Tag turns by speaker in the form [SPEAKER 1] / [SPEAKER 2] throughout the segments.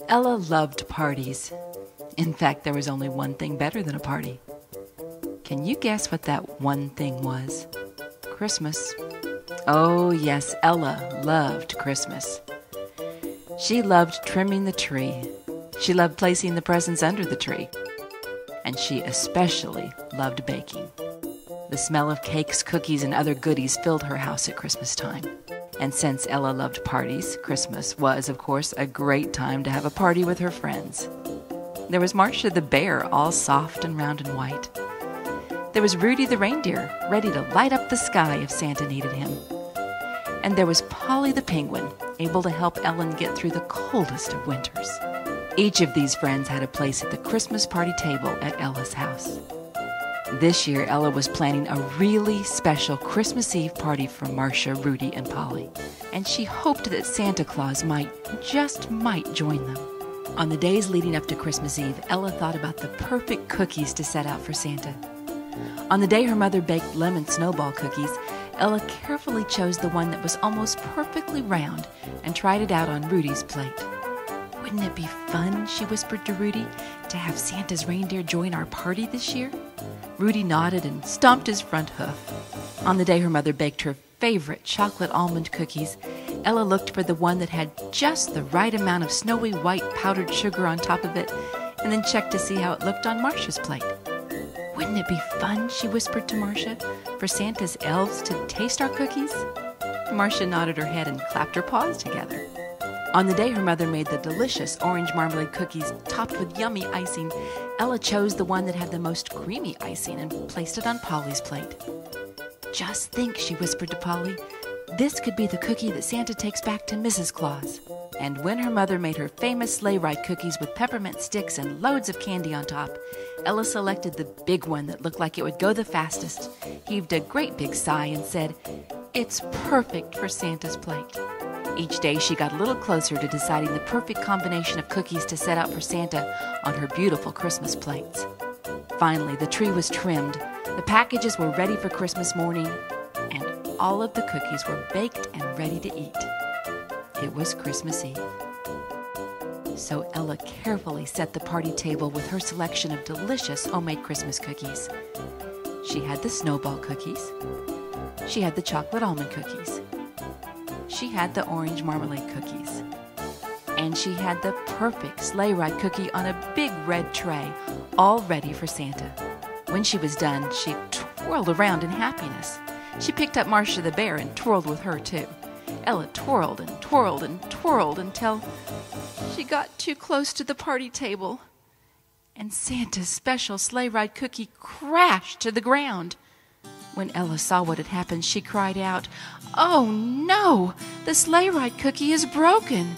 [SPEAKER 1] Ella loved parties. In fact, there was only one thing better than a party. Can you guess what that one thing was? Christmas. Oh, yes, Ella loved Christmas. She loved trimming the tree. She loved placing the presents under the tree. And she especially loved baking. The smell of cakes, cookies, and other goodies filled her house at Christmas time. And since Ella loved parties, Christmas was, of course, a great time to have a party with her friends. There was Marcia the bear, all soft and round and white. There was Rudy the reindeer, ready to light up the sky if Santa needed him. And there was Polly the penguin, able to help Ellen get through the coldest of winters. Each of these friends had a place at the Christmas party table at Ella's house. This year, Ella was planning a really special Christmas Eve party for Marcia, Rudy, and Polly, and she hoped that Santa Claus just might join them. On the days leading up to Christmas Eve, Ella thought about the perfect cookies to set out for Santa. On the day her mother baked lemon snowball cookies, Ella carefully chose the one that was almost perfectly round and tried it out on Rudy's plate. "Wouldn't it be fun," she whispered to Rudy, "to have Santa's reindeer join our party this year?" Rudy nodded and stomped his front hoof. On the day her mother baked her favorite chocolate almond cookies, Ella looked for the one that had just the right amount of snowy white powdered sugar on top of it, and then checked to see how it looked on Marcia's plate. "Wouldn't it be fun," she whispered to Marcia, "for Santa's elves to taste our cookies?" Marcia nodded her head and clapped her paws together. On the day her mother made the delicious orange marmalade cookies topped with yummy icing, Ella chose the one that had the most creamy icing and placed it on Polly's plate. "Just think," she whispered to Polly, "this could be the cookie that Santa takes back to Mrs. Claus." And when her mother made her famous sleigh ride cookies with peppermint sticks and loads of candy on top, Ella selected the big one that looked like it would go the fastest, heaved a great big sigh, and said, "It's perfect for Santa's plate." Each day she got a little closer to deciding the perfect combination of cookies to set out for Santa on her beautiful Christmas plates. Finally, the tree was trimmed, the packages were ready for Christmas morning, and all of the cookies were baked and ready to eat. It was Christmas Eve. So Ella carefully set the party table with her selection of delicious homemade Christmas cookies. She had the snowball cookies. She had the chocolate almond cookies. She had the orange marmalade cookies. And she had the perfect sleigh ride cookie on a big red tray, all ready for Santa. When she was done, she twirled around in happiness. She picked up Marcia the bear and twirled with her, too. Ella twirled and twirled and twirled until she got too close to the party table, and Santa's special sleigh ride cookie crashed to the ground. When Ella saw what had happened, she cried out, "Oh no! The sleigh ride cookie is broken!"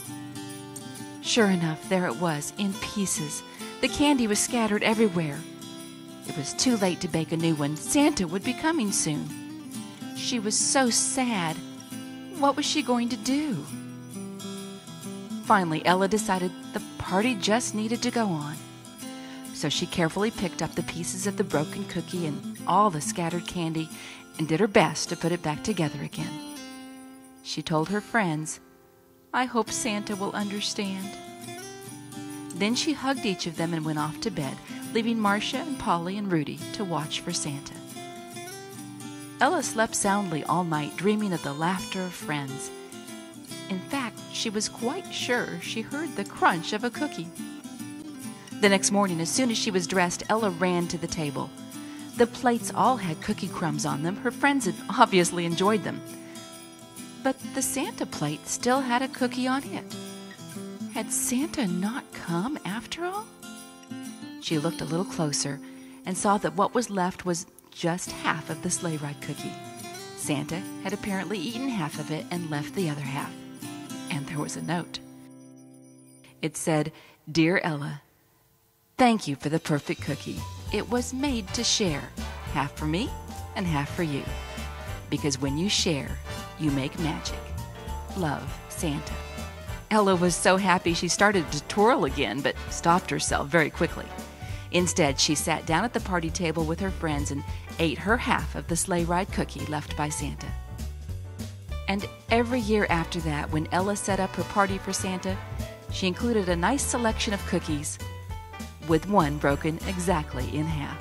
[SPEAKER 1] Sure enough, there it was, in pieces. The candy was scattered everywhere. It was too late to bake a new one. Santa would be coming soon. She was so sad. What was she going to do? Finally, Ella decided the party just needed to go on. So she carefully picked up the pieces of the broken cookie and all the scattered candy and did her best to put it back together again. She told her friends, "I hope Santa will understand." Then she hugged each of them and went off to bed, leaving Marcia and Polly and Rudy to watch for Santa. Ella slept soundly all night, dreaming of the laughter of friends. In fact, she was quite sure she heard the crunch of a cookie. The next morning, as soon as she was dressed, Ella ran to the table. The plates all had cookie crumbs on them. Her friends had obviously enjoyed them. But the Santa plate still had a cookie on it. Had Santa not come after all? She looked a little closer and saw that what was left was just half of the sleigh ride cookie. Santa had apparently eaten half of it and left the other half. And there was a note. It said, "Dear Ella, thank you for the perfect cookie. It was made to share, half for me and half for you. Because when you share, you make magic. Love, Santa." Ella was so happy she started to twirl again, but stopped herself very quickly. Instead, she sat down at the party table with her friends and ate her half of the sleigh ride cookie left by Santa. And every year after that, when Ella set up her party for Santa, She included a nice selection of cookies, with one broken exactly in half.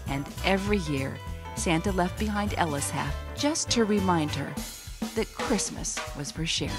[SPEAKER 1] And every year, Santa left behind Ella's half just to remind her that Christmas was for sharing.